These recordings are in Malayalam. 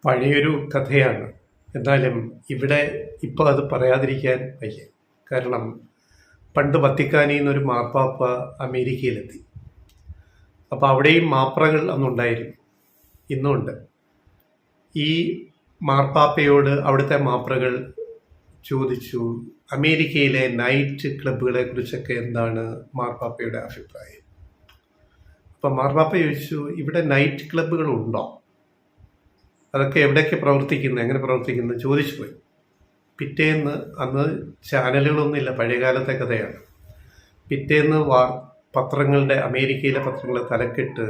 പഴയൊരു കഥയാണ്. എന്നാലും ഇവിടെ ഇപ്പോൾ അത് പറയാതിരിക്കാൻ വയ്യ. കാരണം പണ്ട് വത്തിക്കാനിൽ നിന്നൊരു മാർപ്പാപ്പ അമേരിക്കയിലെത്തി. അപ്പോൾ അവിടെയും മാപ്രകൾ അന്നുണ്ടായിരുന്നു, ഇന്നുമുണ്ട്. ഈ മാർപ്പാപ്പയോട് അവിടുത്തെ മാപ്രകൾ ചോദിച്ചു, അമേരിക്കയിലെ നൈറ്റ് ക്ലബ്ബുകളെ കുറിച്ചൊക്കെ എന്താണ് മാർപ്പാപ്പയുടെ അഭിപ്രായം. അപ്പം മാർപ്പാപ്പ ചോദിച്ചു, ഇവിടെ നൈറ്റ് ക്ലബ്ബുകൾ ഉണ്ടോ, അതൊക്കെ എവിടെയൊക്കെ പ്രവർത്തിക്കുന്നു, എങ്ങനെ പ്രവർത്തിക്കുന്നു ചോദിച്ചു പോയി. പിറ്റേന്ന്, അന്ന് ചാനലുകളൊന്നുമില്ല, പഴയകാലത്തെ കഥയാണ്. പിറ്റേന്ന് പത്രങ്ങളുടെ, അമേരിക്കയിലെ പത്രങ്ങളെ തലക്കെട്ട്,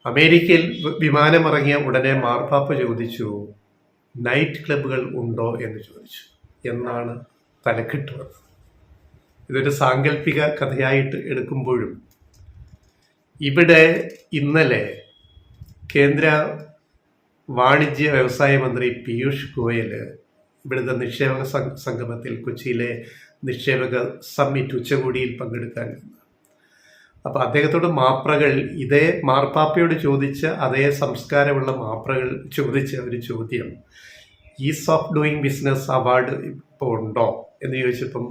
അമേരിക്കയിൽ വിമാനമിറങ്ങിയ ഉടനെ മാർപ്പാപ്പ ചോദിച്ചു നൈറ്റ് ക്ലബ്ബുകൾ ഉണ്ടോ എന്ന് ചോദിച്ചു എന്നാണ് തലക്കെട്ട് വന്നത്. ഇതൊരു സാങ്കല്പിക കഥയായിട്ട് എടുക്കുമ്പോഴും ഇവിടെ ഇന്നലെ കേന്ദ്ര വാണിജ്യ വ്യവസായ മന്ത്രി പീയൂഷ് ഗോയൽ ഇവിടുത്തെ നിക്ഷേപക സംഗമത്തിൽ, കൊച്ചിയിലെ നിക്ഷേപക സമ്മിറ്റ് ഉച്ചകോടിയിൽ പങ്കെടുക്കാൻ നിന്നു. അപ്പോൾ അദ്ദേഹത്തോട് മാപ്രകൾ ഇതേ മാർപ്പാപ്പയോട് ചോദിച്ച അതേ സംസ്കാരമുള്ള മാപ്രകൾ ചോദിച്ച ഒരു ചോദ്യം, is of doing business award ഇപ്പോൾ ഉണ്ടോ എന്ന് ചോദിച്ചപ്പം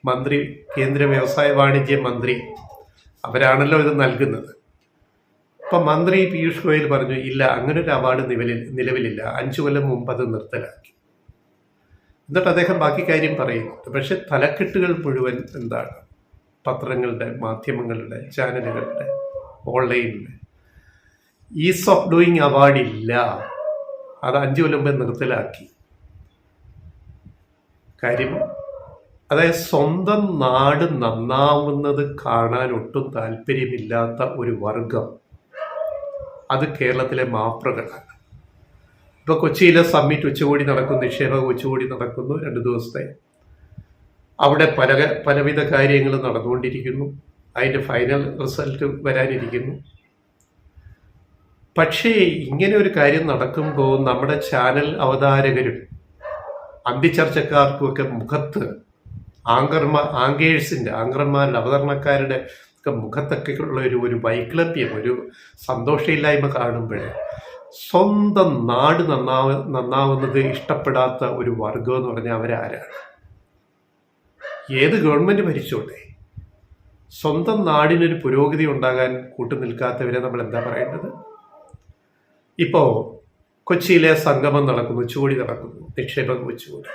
മന്ത്രി, കേന്ദ്ര വ്യവസായ വാണിജ്യ മന്ത്രി, അവരാണല്ലോ ഇത് നൽകുന്നത്. അപ്പം മന്ത്രി പീയൂഷ് ഗോയൽ പറഞ്ഞു, ഇല്ല, അങ്ങനെ ഒരു അവാർഡ് നിലവിലില്ല, 5 കൊല്ലം മുമ്പ് അത് നിർത്തലാക്കി. എന്നിട്ട് അദ്ദേഹം ബാക്കി കാര്യം പറയുന്നുണ്ട്. പക്ഷെ തലക്കെട്ടുകൾ മുഴുവൻ എന്താണ്? പത്രങ്ങളുടെ, മാധ്യമങ്ങളുടെ, ചാനലുകളുടെ, ഓൺലൈനിലെ ഈസ് ഓഫ് ഡൂയിങ് അവാർഡ് ഇല്ല, അത് 5 കൊല്ലം മുമ്പ് നിർത്തലാക്കി. കാര്യം, അതായത് സ്വന്തം നാട് നന്നാവുന്നത് കാണാൻ ഒട്ടും താല്പര്യമില്ലാത്ത ഒരു വർഗം, അത് കേരളത്തിലെ മാപ്രകളാണ്. ഇപ്പോൾ കൊച്ചിയിലെ സമ്മിറ്റ് ഉച്ചകോടി നടക്കുന്നു, നിക്ഷേപക ഉച്ചകോടി നടക്കുന്നു, 2 ദിവസത്തെ. അവിടെ പലവിധ കാര്യങ്ങൾ നടന്നുകൊണ്ടിരിക്കുന്നു. അതിൻ്റെ ഫൈനൽ റിസൾട്ട് വരാനിരിക്കുന്നു. പക്ഷേ ഇങ്ങനെ ഒരു കാര്യം നടക്കുമ്പോൾ നമ്മുടെ ചാനൽ അവതാരകരും അന്തിച്ചർച്ചക്കാർക്കുമൊക്കെ മുഖത്ത് ആങ്കർമാരുടെ, അവതരണക്കാരുടെ ഒക്കെ മുഖത്തൊക്കെ ഉള്ള ഒരു വൈക്ലഭ്യം, ഒരു സന്തോഷമില്ലായ്മ കാണുമ്പോഴേ, സ്വന്തം നാട് നന്നാവുന്നത് ഇഷ്ടപ്പെടാത്ത ഒരു വർഗം എന്ന് പറഞ്ഞാൽ അവരാരാണ്? ഏത് ഗവൺമെൻറ് ഭരിച്ചോട്ടെ, സ്വന്തം നാടിനൊരു പുരോഗതി ഉണ്ടാകാൻ കൂട്ടുനിൽക്കാത്തവരെ നമ്മൾ എന്താ പറയേണ്ടത്? ഇപ്പോൾ കൊച്ചിയിലെ സംഗമം നടക്കുന്നു, ഉച്ചകോടി നടക്കുന്നു, നിക്ഷേപക ഉച്ചകോടി.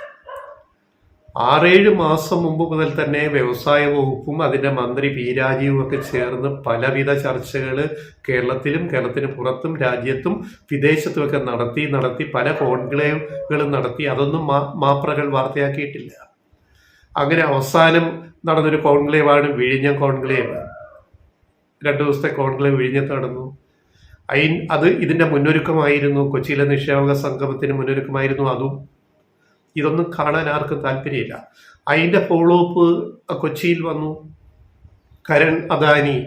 6-7 മാസം മുമ്പ് മുതൽ തന്നെ വ്യവസായ വകുപ്പും അതിൻ്റെ മന്ത്രി പി രാജീവും ഒക്കെ ചേർന്ന് പലവിധ ചർച്ചകൾ കേരളത്തിലും, കേരളത്തിന് പുറത്തും, രാജ്യത്തും വിദേശത്തുമൊക്കെ നടത്തി പല കോൺക്ലേവുകളും നടത്തി. അതൊന്നും മാപ്രകൾ വാർത്തയാക്കിയിട്ടില്ല. അങ്ങനെ അവസാനം നടന്നൊരു കോൺക്ലേവാണ് വിഴിഞ്ഞം കോൺക്ലേവ്. 2 ദിവസത്തെ കോൺക്ലേവ് വിഴിഞ്ഞത്ത് നടന്നു. അത് ഇതിൻ്റെ മുന്നൊരുക്കമായിരുന്നു, കൊച്ചിയിലെ നിക്ഷേപക സംഗമത്തിന് മുന്നൊരുക്കമായിരുന്നു അതും. ഇതൊന്നും കാണാൻ ആർക്കും താല്പര്യമില്ല. അതിൻ്റെ ഫോളോ അപ്പ് കൊച്ചിയിൽ വന്നു. കരൺ അദാനി,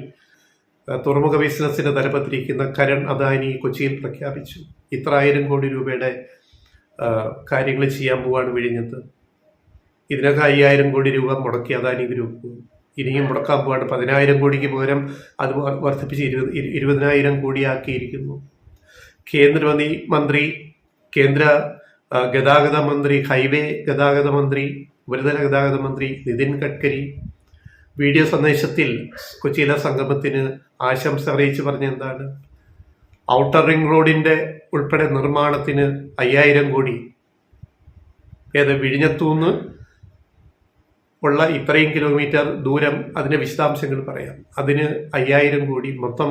തുറമുഖ ബിസിനസ്സിന് തലപ്പത്തിരിക്കുന്ന കരൺ അദാനി കൊച്ചിയിൽ പ്രഖ്യാപിച്ചു, ഇത്ര 1000 കോടി രൂപയുടെ കാര്യങ്ങൾ ചെയ്യാൻ പോവാണ് വിഴിഞ്ഞത്ത്. ഇതിനൊക്കെ 5000 കോടി രൂപ മുടക്കി അദാനി ഗ്രൂപ്പ്. ഇനിയും മുടക്കാൻ പോവാണ്. 10,000 കോടിക്ക് പകരം അത് വർദ്ധിപ്പിച്ച് 20,000 കോടിയാക്കിയിരിക്കുന്നു. കേന്ദ്ര ഗതാഗത മന്ത്രി, ഹൈവേ ഗതാഗത മന്ത്രി, ഉപരിതല ഗതാഗത മന്ത്രി നിതിൻ ഗഡ്കരി വീഡിയോ സന്ദേശത്തിൽ കൊച്ചിയിലെ സംഗമത്തിന് ആശംസ അറിയിച്ച് പറഞ്ഞ എന്താണ്? ഔട്ടർ റിംഗ് റോഡിൻ്റെ ഉൾപ്പെടെ നിർമ്മാണത്തിന് 5000 കോടി, വിഴിഞ്ഞത്തൂന്ന് ഉള്ള ഇത്രയും കിലോമീറ്റർ ദൂരം, അതിൻ്റെ വിശദാംശങ്ങൾ പറയാം. അതിന് 5000 കോടി, മൊത്തം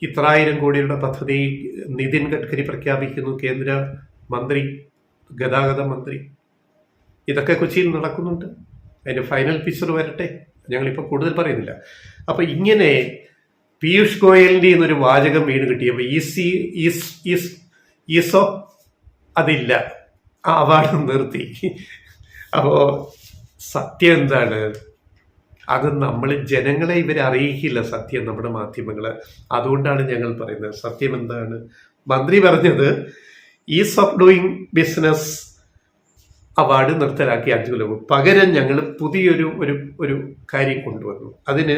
ഇത്ര 1000 കോടിയുടെ പദ്ധതി നിതിൻ ഗഡ്കരി പ്രഖ്യാപിക്കുന്നു, കേന്ദ്ര മന്ത്രി, ഗതാഗത മന്ത്രി. ഇതൊക്കെ കൊച്ചിയിൽ നടക്കുന്നുണ്ട്. അതിൻ്റെ ഫൈനൽ പിക്ചർ വരട്ടെ, ഞങ്ങളിപ്പോൾ കൂടുതൽ പറയുന്നില്ല. അപ്പോൾ ഇങ്ങനെ പീയൂഷ് ഗോയലിൻ്റെ ഒരു വാചകം വീണ് കിട്ടിയപ്പോൾ ഈസോ അതില്ല, ആ അവാർഡ് നിർത്തി. അപ്പോൾ സത്യം എന്താണ്? അത് നമ്മൾ ജനങ്ങളെ അറിയിക്കില്ല സത്യം, നമ്മുടെ മാധ്യമങ്ങൾ. അതുകൊണ്ടാണ് ഞങ്ങൾ പറയുന്നത് സത്യം എന്താണ്. മന്ത്രി പറഞ്ഞത് is of doing business award നിർത്തലാക്കി 5 കൊല്ലം. പകരം ഞങ്ങൾ പുതിയൊരു കാര്യം കൊണ്ടുവന്നു. അതിന്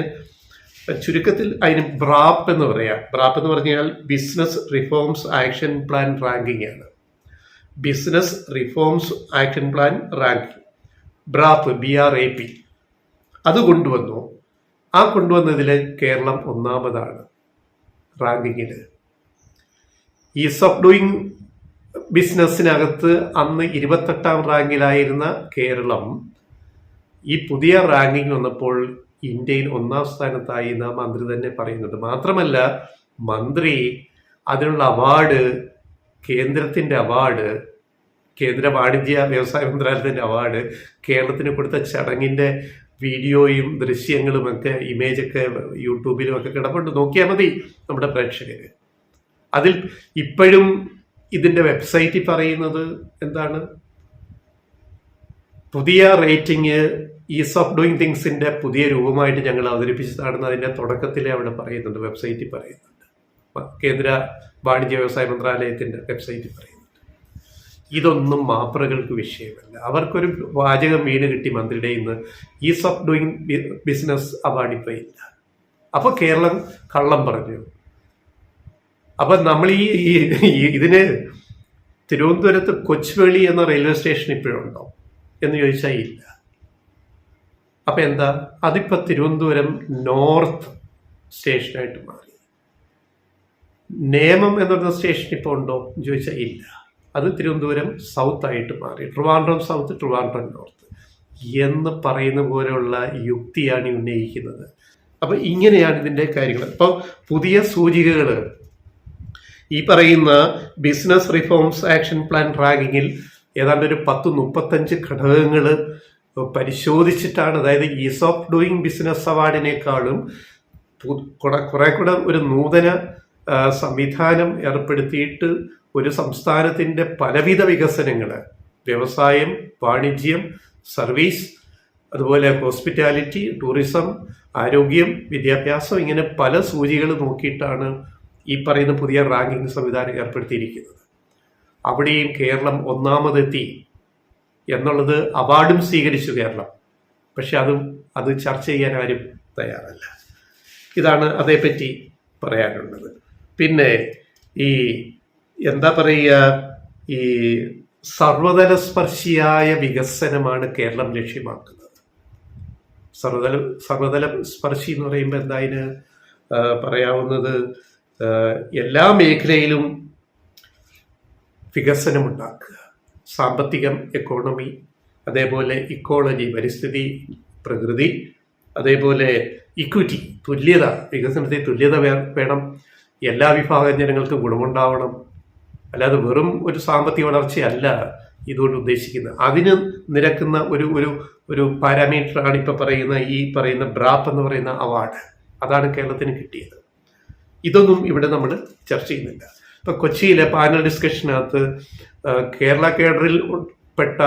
ചുരുക്കത്തിൽ അതിന് ബ്രാപ്പ് എന്ന് പറയാം. ബ്രാപ്പ് എന്ന് പറഞ്ഞാൽ business reforms action plan ranking ആണ്. Business reforms action plan ranking, BRAP, BRAP, അത് കൊണ്ടുവന്നു. ആ കൊണ്ടുവന്നതിൽ കേരളം ഒന്നാമതാണ് റാങ്കിങ്ങിൽ. ഈസ് ഓഫ് ഡൂയിങ് ബിസിനസ്സിനകത്ത് അന്ന് 28ാം റാങ്കിലായിരുന്ന കേരളം ഈ പുതിയ റാങ്കിങ് വന്നപ്പോൾ ഇന്ത്യയിൽ 1ാം സ്ഥാനത്തായി എന്ന മന്ത്രി തന്നെ പറയുന്നുണ്ട്. മാത്രമല്ല മന്ത്രി അതിനുള്ള അവാർഡ്, കേന്ദ്രത്തിൻ്റെ അവാർഡ്, കേന്ദ്ര വാണിജ്യ വ്യവസായ മന്ത്രാലയത്തിൻ്റെ അവാർഡ് കേരളത്തിന് കൊടുത്ത ചടങ്ങിൻ്റെ വീഡിയോയും ദൃശ്യങ്ങളുമൊക്കെ, ഇമേജൊക്കെ യൂട്യൂബിലും ഒക്കെ കിടപ്പുണ്ട്, നോക്കിയാൽ മതി നമ്മുടെ പ്രേക്ഷകർ. അതിൽ ഇപ്പോഴും ഇതിൻ്റെ വെബ്സൈറ്റിൽ പറയുന്നത് എന്താണ്? പുതിയ റേറ്റിംഗ് ഈസ് ഓഫ് ഡൂയിങ് തിങ്സിൻ്റെ പുതിയ രൂപമായിട്ട് ഞങ്ങൾ അവതരിപ്പിച്ചതാണെന്ന് അതിൻ്റെ തുടക്കത്തിലെ അവിടെ പറയുന്നുണ്ട്, വെബ്സൈറ്റിൽ പറയുന്നുണ്ട്, കേന്ദ്ര വാണിജ്യ വ്യവസായ മന്ത്രാലയത്തിൻ്റെ വെബ്സൈറ്റിൽ പറയുന്നുണ്ട്. ഇതൊന്നും മാപ്രകൾക്ക് വിഷയമല്ല. അവർക്കൊരു വാചകം വീണ് കിട്ടി മന്ത്രിയുടെ ഇന്ന്, is of doing business award ഇപ്പോൾ ഇല്ല. അപ്പോൾ കേരളം കള്ളം പറഞ്ഞു. അപ്പം നമ്മൾ ഇതിന് തിരുവനന്തപുരത്ത് കൊച്ചുവേളി എന്ന റെയിൽവേ സ്റ്റേഷൻ ഇപ്പോഴുണ്ടോ എന്ന് ചോദിച്ചാൽ ഇല്ല. അപ്പം എന്താ? അതിപ്പോൾ തിരുവനന്തപുരം നോർത്ത് സ്റ്റേഷനായിട്ട് മാറി. നേമം എന്ന് പറയുന്ന സ്റ്റേഷൻ ഇപ്പോൾ ഉണ്ടോ എന്ന് ചോദിച്ചാൽ ഇല്ല. അത് തിരുവനന്തപുരം സൗത്ത് ആയിട്ട് മാറി. ട്രിവാൻഡ്രം സൗത്ത്, ട്രിവാൻഡ്രം നോർത്ത് എന്ന് പറയുന്ന പോലെയുള്ള യുക്തിയാണ് ഉന്നയിക്കുന്നത്. അപ്പം ഇങ്ങനെയാണ് ഇതിൻ്റെ കാര്യങ്ങൾ. അപ്പോൾ പുതിയ സൂചികകൾ ഈ പറയുന്ന ബിസിനസ് റിഫോംസ് ആക്ഷൻ പ്ലാൻ റാങ്കിങ്ങിൽ ഏതാണ്ട് ഒരു 10-35 ഘടകങ്ങൾ പരിശോധിച്ചിട്ടാണ്, അതായത് ഈസ് ഓഫ് ഡൂയിങ് ബിസിനസ് അവാർഡിനേക്കാളും കുറെ കൂടെ ഒരു നൂതന സംവിധാനം ഏർപ്പെടുത്തിയിട്ട് ഒരു സംസ്ഥാനത്തിൻ്റെ പലവിധ വികസനങ്ങൾ, വ്യവസായം, വാണിജ്യം, സർവീസ്, അതുപോലെ ഹോസ്പിറ്റാലിറ്റി, ടൂറിസം, ആരോഗ്യം, വിദ്യാഭ്യാസം, ഇങ്ങനെ പല സൂചികൾ നോക്കിയിട്ടാണ് ഈ പറയുന്ന പുതിയ റാങ്കിങ് സംവിധാനം ഏർപ്പെടുത്തിയിരിക്കുന്നത്. അവിടെയും കേരളം ഒന്നാമതെത്തി എന്നുള്ളത് അവാർഡും സ്വീകരിച്ചു കേരളം. പക്ഷെ അത് ചർച്ച ചെയ്യാൻ ആരും തയ്യാറല്ല. ഇതാണ് അതേപ്പറ്റി പറയാനുള്ളത്. പിന്നെ ഈ എന്താ പറയുക, ഈ സർവതലസ്പർശിയായ വികസനമാണ് കേരളം ലക്ഷ്യമാക്കുന്നത്. സർവതല സ്പർശി എന്ന് പറയുമ്പോൾ എന്തായാലും പറയാവുന്നത്, എല്ലാ മേഖലയിലും വികസനമുണ്ടാക്കുക. സാമ്പത്തികം, എക്കോണമി, അതേപോലെ ഇക്കോളജി, പരിസ്ഥിതി, പ്രകൃതി, അതേപോലെ ഇക്വിറ്റി, തുല്യത, വികസനത്തിൽ തുല്യത വേണം. എല്ലാ വിഭാഗം ജനങ്ങൾക്കും ഗുണമുണ്ടാവണം. അല്ലാതെ വെറും ഒരു സാമ്പത്തിക വളർച്ചയല്ല ഇതുകൊണ്ട് ഉദ്ദേശിക്കുന്നത്. അതിന് നിരക്കുന്ന ഒരു പാരാമീറ്ററാണ് ഇപ്പോൾ പറയുന്ന ബ്രാപ്പ് എന്ന് പറയുന്ന അവാർഡ്. അതാണ് കേരളത്തിന് കിട്ടിയത്. ഇതൊന്നും ഇവിടെ നമ്മൾ ചർച്ച ചെയ്യുന്നില്ല. ഇപ്പം കൊച്ചിയിലെ പാനൽ ഡിസ്കഷനകത്ത് കേരള കേഡറിൽ ഉൾപ്പെട്ട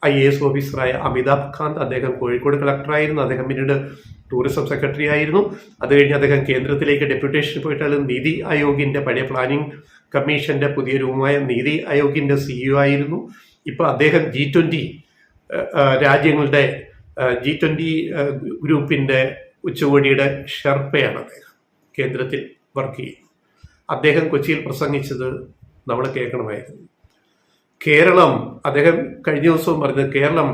IAS ഓഫീസറായ അമിതാഭ് കാന്ത്, അദ്ദേഹം കോഴിക്കോട് കളക്ടറായിരുന്നു. അദ്ദേഹം പിന്നീട് ടൂറിസം സെക്രട്ടറി ആയിരുന്നു. അത് കഴിഞ്ഞ് അദ്ദേഹം കേന്ദ്രത്തിലേക്ക് ഡെപ്യൂട്ടേഷൻ പോയിട്ട് നീതി ആയോഗിൻ്റെ പഴയ പ്ലാനിംഗ് കമ്മീഷൻ്റെ പുതിയ രൂപമായ നീതി ആയോഗിൻ്റെ CEO ആയിരുന്നു. ഇപ്പോൾ അദ്ദേഹം G20 രാജ്യങ്ങളുടെ G20 ഗ്രൂപ്പിൻ്റെ ഉച്ചകോടിയുടെ ഷെർപ്പയാണ്. അദ്ദേഹം കേന്ദ്രത്തിൽ വർക്ക് ചെയ്യുന്നു. അദ്ദേഹം കൊച്ചിയിൽ പ്രസംഗിച്ചത് നമ്മൾ കേൾക്കണമായിരുന്നു. കേരളം, അദ്ദേഹം കഴിഞ്ഞ ദിവസവും പറഞ്ഞത്, കേരളം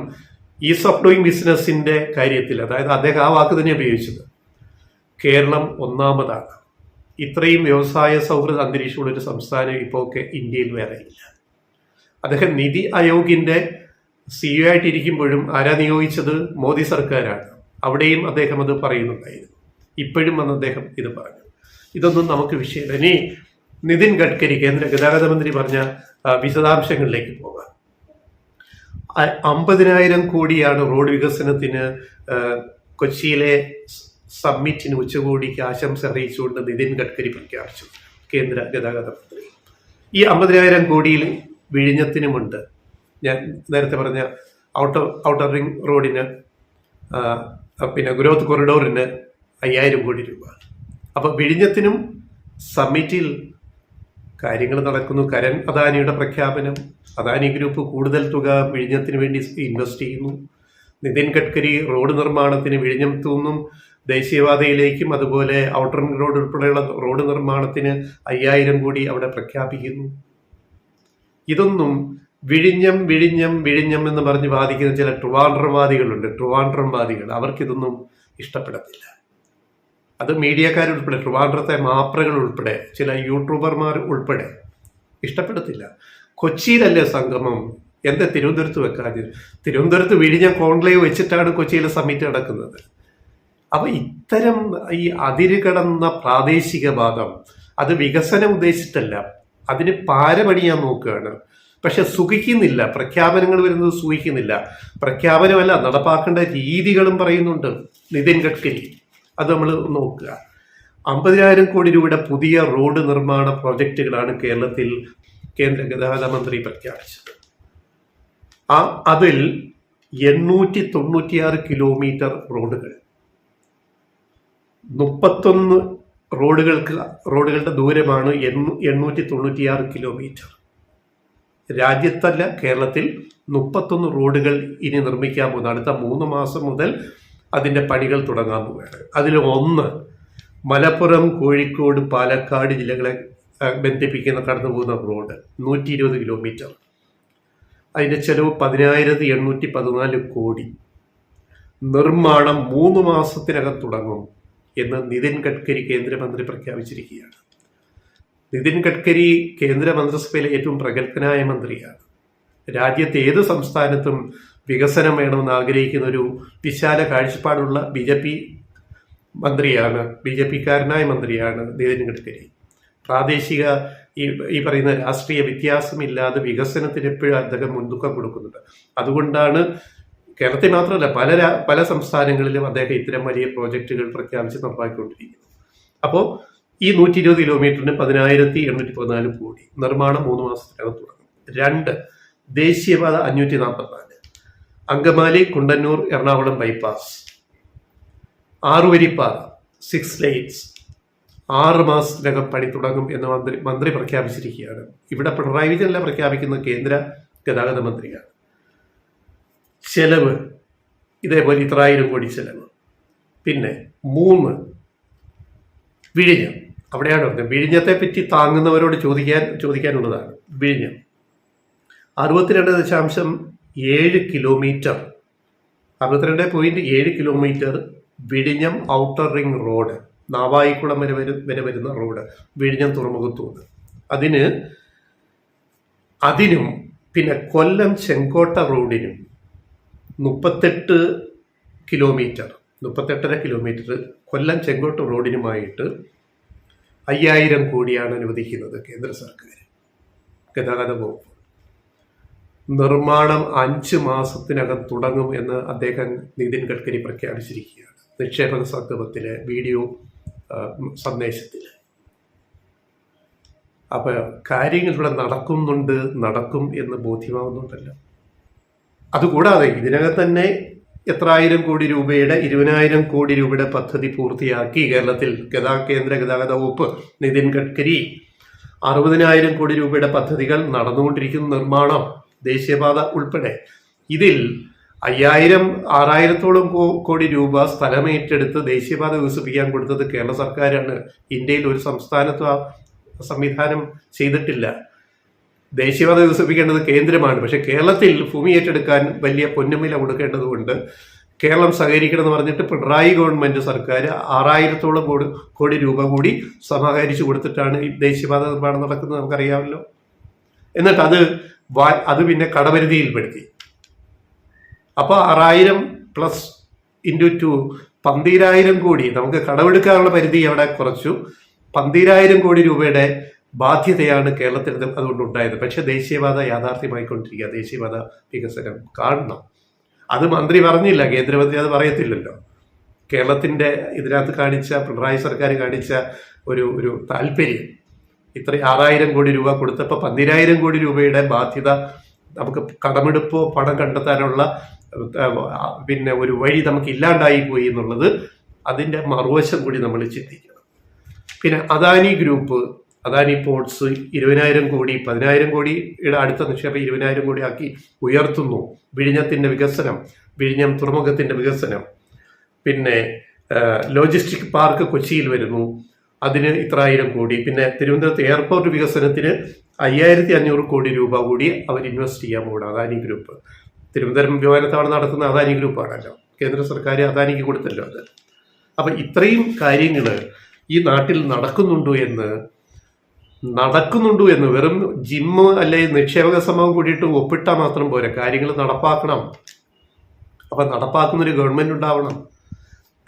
ഈസ് ഓഫ് ഡൂയിങ് ബിസിനസ്സിൻ്റെ കാര്യത്തിൽ, അതായത് അദ്ദേഹം ആ വാക്ക് തന്നെ ഉപയോഗിച്ചത്, കേരളം ഒന്നാമതാണ്. ഇത്രയും വ്യവസായ സൗഹൃദ അന്തരീക്ഷമുള്ള ഒരു സംസ്ഥാനം ഇപ്പോൾ ഇന്ത്യയിൽ വേറെ ഇല്ല. അദ്ദേഹം നീതി ആയോഗിൻ്റെ CEO ആയിട്ടിരിക്കുമ്പോഴും ആരാ നിയോഗിച്ചത്? മോദി സർക്കാരാണ്. അവിടെയും അദ്ദേഹം അത് പറയുന്നുണ്ടായിരുന്നു. ഇപ്പോഴും വന്ന് അദ്ദേഹം ഇത് പറഞ്ഞു. ഇതൊന്നും നമുക്ക് വിഷയമില്ല. ഇനി നിതിൻ ഗഡ്കരി, കേന്ദ്ര ഗതാഗത മന്ത്രി, പറഞ്ഞ വിശദാംശങ്ങളിലേക്ക് പോകാം. 50,000 കോടിയാണ് റോഡ് വികസനത്തിന് കൊച്ചിയിലെ സമ്മിറ്റിന്, ഉച്ചകോടിക്ക് ആശംസ അറിയിച്ചുകൊണ്ട് നിതിൻ ഗഡ്കരി പ്രഖ്യാപിച്ചു, കേന്ദ്ര ഗതാഗത മന്ത്രി. ഈ 50,000 കോടിയിൽ വിഴിഞ്ഞത്തിനുമുണ്ട്. ഞാൻ നേരത്തെ പറഞ്ഞ ഔട്ടർ റിംഗ് റോഡിന്, പിന്നെ ഗ്രോത്ത് കൊറിഡോറിന് 5,000 കോടി രൂപ. അപ്പം വിഴിഞ്ഞത്തിനും സമ്മിറ്റിൽ കാര്യങ്ങൾ നടക്കുന്നു. കരൺ അദാനിയുടെ പ്രഖ്യാപനം, അദാനി ഗ്രൂപ്പ് കൂടുതൽ തുക വിഴിഞ്ഞത്തിന് വേണ്ടി ഇൻവെസ്റ്റ് ചെയ്യുന്നു. നിതിൻ ഗഡ്കരി റോഡ് നിർമ്മാണത്തിന് വിഴിഞ്ഞത്തു നിന്നും ദേശീയപാതയിലേക്കും അതുപോലെ ഔട്ടർ റിംഗ് റോഡ് ഉൾപ്പെടെയുള്ള റോഡ് നിർമ്മാണത്തിന് 5000 കോടി അവിടെ പ്രഖ്യാപിക്കുന്നു. ഇതൊന്നും വിഴിഞ്ഞം വിഴിഞ്ഞം വിഴിഞ്ഞം എന്ന് പറഞ്ഞ് വാദിക്കുന്ന ചില ട്രിവാൻഡ്രംവാദികളുണ്ട്, ട്രിവാൻഡ്രംവാദികൾ. അവർക്കിതൊന്നും ഇഷ്ടപ്പെടത്തില്ല. അത് മീഡിയക്കാരുൾപ്പെടെ, ട്രിവാൻഡ്രത്തെ മാപ്രകൾ ഉൾപ്പെടെ, ചില യൂട്യൂബർമാർ ഉൾപ്പെടെ ഇഷ്ടപ്പെടത്തില്ല. കൊച്ചിയിലല്ലേ സംഗമം, എന്താ തിരുവനന്തപുരത്ത് വെക്കാതെ? തിരുവനന്തപുരത്ത് വിഴിഞ്ഞം കോൺക്ലേവ് വെച്ചിട്ടാണ് കൊച്ചിയിലെ സമ്മിറ്റ് നടക്കുന്നത്. അപ്പൊ ഇത്തരം ഈ അതിരുകടന്ന പ്രാദേശികവാദം, അത് വികസനം ഉദ്ദേശിച്ചിട്ടല്ല, അതിന് പാരപണിയാൻ നോക്കുകയാണ്. പക്ഷെ സുഖിക്കുന്നില്ല, പ്രഖ്യാപനങ്ങൾ വരുന്നത് സുഖിക്കുന്നില്ല. പ്രഖ്യാപനമല്ല, നടപ്പാക്കേണ്ട രീതികളും പറയുന്നുണ്ട് നിതിൻ ഗഡ്കരി. അത് നമ്മൾ നോക്കുക. 50,000 കോടി രൂപയുടെ പുതിയ റോഡ് നിർമ്മാണ പ്രോജക്റ്റുകളാണ് കേരളത്തിൽ കേന്ദ്ര ഗതാഗത മന്ത്രി പ്രഖ്യാപിച്ചത്. അതിൽ 896 കിലോമീറ്റർ റോഡുകൾ, 31 റോഡുകളുടെ ദൂരമാണ് 896 കിലോമീറ്റർ. രാജ്യത്തല്ല, കേരളത്തിൽ 31 റോഡുകൾ ഇനി നിർമ്മിക്കാൻ പോകുന്നത്. അടുത്ത 3 മാസം മുതൽ അതിൻ്റെ പണികൾ തുടങ്ങാൻ പോവുകയാണ്. അതിൽ ഒന്ന് മലപ്പുറം, കോഴിക്കോട്, പാലക്കാട് ജില്ലകളെ ബന്ധിപ്പിക്കുന്ന കടന്നു പോകുന്ന റോഡ് 120 കിലോമീറ്റർ. അതിൻ്റെ ചെലവ് 10,814 കോടി. നിർമ്മാണം 3 മാസത്തിനകം തുടങ്ങും എന്ന് നിതിൻ ഗഡ്കരി കേന്ദ്രമന്ത്രി പ്രഖ്യാപിച്ചിരിക്കുകയാണ്. നിതിൻ ഗഡ്കരി കേന്ദ്ര മന്ത്രിസഭയിലെ ഏറ്റവും പ്രഗത്ഭനായ മന്ത്രിയാണ്. രാജ്യത്തെ ഏത് സംസ്ഥാനത്തും വികസനം വേണമെന്ന് ആഗ്രഹിക്കുന്ന ഒരു വിശാല കാഴ്ചപ്പാടുള്ള BJP-കാരനായ മന്ത്രിയാണ് നിതിൻ ഗഡ്കരി. പ്രാദേശിക ഈ പറയുന്ന രാഷ്ട്രീയ വ്യത്യാസമില്ലാതെ വികസനത്തിന് എപ്പോഴും അദ്ദേഹം മുൻതൂക്കം കൊടുക്കുന്നുണ്ട്. അതുകൊണ്ടാണ് കേരളത്തിൽ മാത്രമല്ല പല സംസ്ഥാനങ്ങളിലും അദ്ദേഹം ഇത്തരം വലിയ പ്രോജക്റ്റുകൾ പ്രഖ്യാപിച്ച് നടപ്പാക്കിക്കൊണ്ടിരിക്കുന്നത്. അപ്പോൾ ഈ 120 കിലോമീറ്ററിന് 10,814 കോടി, നിർമ്മാണം 3 മാസത്തിനകം തുടങ്ങും. 2, ദേശീയപാത 544, അങ്കമാലി കുണ്ടന്നൂർ എറണാകുളം ബൈപ്പാസ്, 6 വരിപ്പാത, 6 lanes, 6 മാസത്തിനകം പണി തുടങ്ങും എന്ന് മന്ത്രി പ്രഖ്യാപിച്ചിരിക്കുകയാണ്. ഇവിടെ പിണറായി വിജയനല്ല പ്രഖ്യാപിക്കുന്ന, കേന്ദ്ര ഗതാഗത മന്ത്രിയാണ്. ചെലവ് ഇതേപോലെ 1,000 കോടി ചെലവ്. പിന്നെ 3, വിഴിഞ്ഞം. അവിടെയാണ് പറഞ്ഞത്. വിഴിഞ്ഞത്തെ പറ്റി താങ്ങുന്നവരോട് ചോദിക്കാനുള്ളതാണ്. വിഴിഞ്ഞം 62.7 കിലോമീറ്റർ, 62.7 കിലോമീറ്റർ വിഴിഞ്ഞം ഔട്ടർ റിംഗ് റോഡ്, നാവായിക്കുളം വരെ വരുന്ന റോഡ്, വിഴിഞ്ഞം തുറമുഖത്തുനിന്ന്. അതിനും പിന്നെ കൊല്ലം ചെങ്കോട്ട റോഡിനും 38 കിലോമീറ്റർ, 38.5 കിലോമീറ്റർ കൊല്ലം ചെങ്കോട്ട റോഡിനുമായിട്ട് 5,000 കോടിയാണ് അനുവദിക്കുന്നത് കേന്ദ്ര സർക്കാർ, ഗതാഗത വകുപ്പ്. നിർമ്മാണം 5 മാസത്തിനകം തുടങ്ങും എന്ന് അദ്ദേഹം നിതിൻ ഗഡ്കരി പ്രഖ്യാപിച്ചിരിക്കുകയാണ് നിക്ഷേപക സംഗമത്തിലെ വീഡിയോ സന്ദേശത്തിൽ. അപ്പൊ കാര്യങ്ങൾ ഇവിടെ നടക്കും എന്ന് ബോധ്യമാവുന്നുണ്ടല്ലോ. അതുകൂടാതെ ഇതിനകം തന്നെ എത്രായിരം കോടി രൂപയുടെ 20,000 കോടി രൂപയുടെ പദ്ധതി പൂർത്തിയാക്കി കേരളത്തിൽ കേന്ദ്ര ഗതാഗത വകുപ്പ്. നിതിൻ ഗഡ്കരി 60,000 കോടി രൂപയുടെ പദ്ധതികൾ നടന്നുകൊണ്ടിരിക്കുന്ന നിർമ്മാണം, ദേശീയപാത ഉൾപ്പെടെ. ഇതിൽ 6,000-ഓളം കോടി രൂപ സ്ഥലമേറ്റെടുത്ത് ദേശീയപാത വികസിപ്പിക്കാൻ കൊടുത്തത് കേരള സർക്കാരാണ്. ഇന്ത്യയിൽ ഒരു സംസ്ഥാനത്തും ആ സംവിധാനം ചെയ്തിട്ടില്ല. ദേശീയപാത വികസിപ്പിക്കേണ്ടത് കേന്ദ്രമാണ്. പക്ഷെ കേരളത്തിൽ ഭൂമി ഏറ്റെടുക്കാൻ വലിയ പൊന്നുമില കൊടുക്കേണ്ടതുകൊണ്ട് കേരളം സഹകരിക്കണമെന്ന് പറഞ്ഞിട്ട് പിണറായി ഗവൺമെന്റ് സർക്കാർ 6,000-ഓളം കോടി രൂപ കൂടി സമാഹരിച്ചു കൊടുത്തിട്ടാണ് ഈ ദേശീയപാത നിർമ്മാണം നടക്കുന്നത്, നമുക്കറിയാമല്ലോ. എന്നിട്ട് അത് പിന്നെ കടപരിധിയിൽപ്പെടുത്തി. അപ്പോൾ 6,000 പ്ലസ് ഇൻറ്റു 2 12,000 കോടി, നമുക്ക് കടമെടുക്കാനുള്ള പരിധി അവിടെ കുറച്ചു. 12,000 കോടി രൂപയുടെ ബാധ്യതയാണ് കേരളത്തിൽ അതുകൊണ്ടുണ്ടായത്. പക്ഷെ ദേശീയപാത യാഥാർത്ഥ്യമായിക്കൊണ്ടിരിക്കുക, ദേശീയപാത വികസനം കാണണം. അത് മന്ത്രി പറഞ്ഞില്ല, കേന്ദ്രമന്ത്രി അത് പറയത്തില്ലല്ലോ. കേരളത്തിന്റെ ഇതിനകത്ത് കാണിച്ച, പിണറായി സർക്കാർ കാണിച്ച ഒരു താല്പര്യം, ഇത്ര 6,000 കോടി രൂപ കൊടുത്തപ്പോൾ 12,000 കോടി രൂപയുടെ ബാധ്യത നമുക്ക് കടമെടുപ്പോ പണം കണ്ടെത്താനുള്ള പിന്നെ ഒരു വഴി നമുക്ക് ഇല്ലാണ്ടായി പോയി എന്നുള്ളത്, അതിൻ്റെ മറുവശം കൂടി നമ്മൾ ചിന്തിക്കണം. പിന്നെ അദാനി ഗ്രൂപ്പ്, അദാനി പോർട്സ് 20,000 കോടി, 10,000 കോടിയുടെ അടുത്ത നിക്ഷേപം 20,000 കോടി ആക്കി ഉയർത്തുന്നു. വിഴിഞ്ഞത്തിന്റെ വികസനം, വിഴിഞ്ഞം തുറമുഖത്തിന്റെ വികസനം, പിന്നെ ലോജിസ്റ്റിക് പാർക്ക് കൊച്ചിയിൽ വരുന്നു, അതിന് ഇത്ര 1000 കോടി. പിന്നെ തിരുവനന്തപുരത്ത് എയർപോർട്ട് വികസനത്തിന് 5500 കോടി രൂപ കൂടി അവർ ഇൻവെസ്റ്റ് ചെയ്യാൻ പോകണം അദാനി ഗ്രൂപ്പ്. തിരുവനന്തപുരം വിമാനത്താവളം നടത്തുന്ന അദാനി ഗ്രൂപ്പാണല്ലോ, കേന്ദ്ര സർക്കാർ അദാനിക്ക് കൊടുത്തല്ലോ അത്. അപ്പം ഇത്രയും കാര്യങ്ങൾ ഈ നാട്ടിൽ നടക്കുന്നുണ്ടോ എന്ന് വെറും ജിമ്മ് അല്ലെ നിക്ഷേപക സമൂഹം കൂടിയിട്ട് ഒപ്പിട്ടാൽ മാത്രം പോരാ, കാര്യങ്ങൾ നടപ്പാക്കണം. അപ്പം നടപ്പാക്കുന്നൊരു ഗവൺമെൻറ് ഉണ്ടാവണം.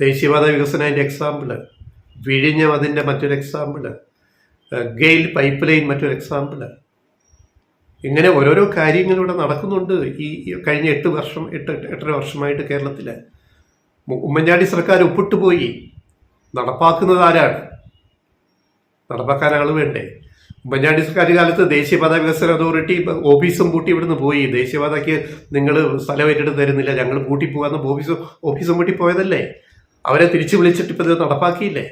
ദേശീയപാത വികസനം അതിൻ്റെ എക്സാമ്പിള്, വിഴിഞ്ഞം അതിൻ്റെ മറ്റൊരു എക്സാമ്പിള്, ഗെയിൽ പൈപ്പ് ലൈൻ മറ്റൊരു എക്സാമ്പിള്. ഇങ്ങനെ ഓരോരോ കാര്യങ്ങളിവിടെ നടക്കുന്നുണ്ട് ഈ കഴിഞ്ഞ 8 വർഷമായിട്ട് കേരളത്തിൽ. ഉമ്മൻചാണ്ടി സർക്കാർ ഒപ്പിട്ട് പോയി, നടപ്പാക്കുന്നത് ആരാണ്? നടപ്പാക്കാൻ ആൾ വേണ്ടേ? ഉമ്മൻചാണ്ടി സർക്കാർ കാലത്ത് ദേശീയപാത വികസന അതോറിറ്റി ഓഫീസും പൂട്ടി ഇവിടുന്ന് പോയി. ദേശീയപാതയ്ക്ക് നിങ്ങൾ സ്ഥലം ഏറ്റെടുത്ത് തരുന്നില്ല, ഞങ്ങൾ പൂട്ടിപ്പോകാന്ന് ഓഫീസും പൂട്ടി പോയതല്ലേ? അവരെ തിരിച്ചു വിളിച്ചിട്ട് ഇപ്പം ഇത് നടപ്പാക്കിയില്ലേ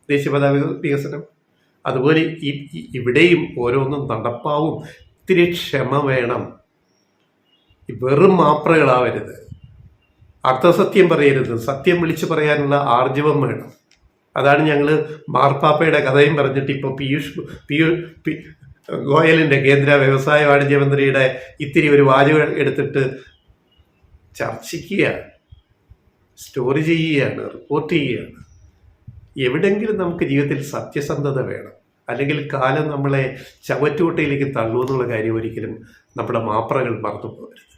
ദേശീയപാത വികസനം? അതുപോലെ ഇവിടെയും ഓരോന്നും നടപ്പാവും. ഇത്തിരി ക്ഷമ വേണം, വെറും മാപ്രകളാവരുത്, അർത്ഥസത്യം പറയരുത്, സത്യം വിളിച്ചു പറയാനുള്ള ആർജവം വേണം. അതാണ് ഞങ്ങൾ മാർപ്പാപ്പയുടെ കഥയും പറഞ്ഞിട്ട് ഇപ്പോൾ ഗോയലിൻ്റെ കേന്ദ്ര വ്യവസായ വാണിജ്യ മന്ത്രിയുടെ ഇത്തിരി ഒരു വാചകം എടുത്തിട്ട് ചർച്ചിക്കുകയാണ്, സ്റ്റോറി ചെയ്യുകയാണ്, റിപ്പോർട്ട് ചെയ്യുകയാണ്. എവിടെയെങ്കിലും നമുക്ക് ജീവിതത്തിൽ സത്യസന്ധത വേണം, അല്ലെങ്കിൽ കാലം നമ്മളെ ചവറ്റുകൊട്ടയിലേക്ക് തള്ളുമെന്നുള്ള കാര്യം ഒരിക്കലും നമ്മുടെ മാപ്രകൾ മറന്നു പോകരുത്.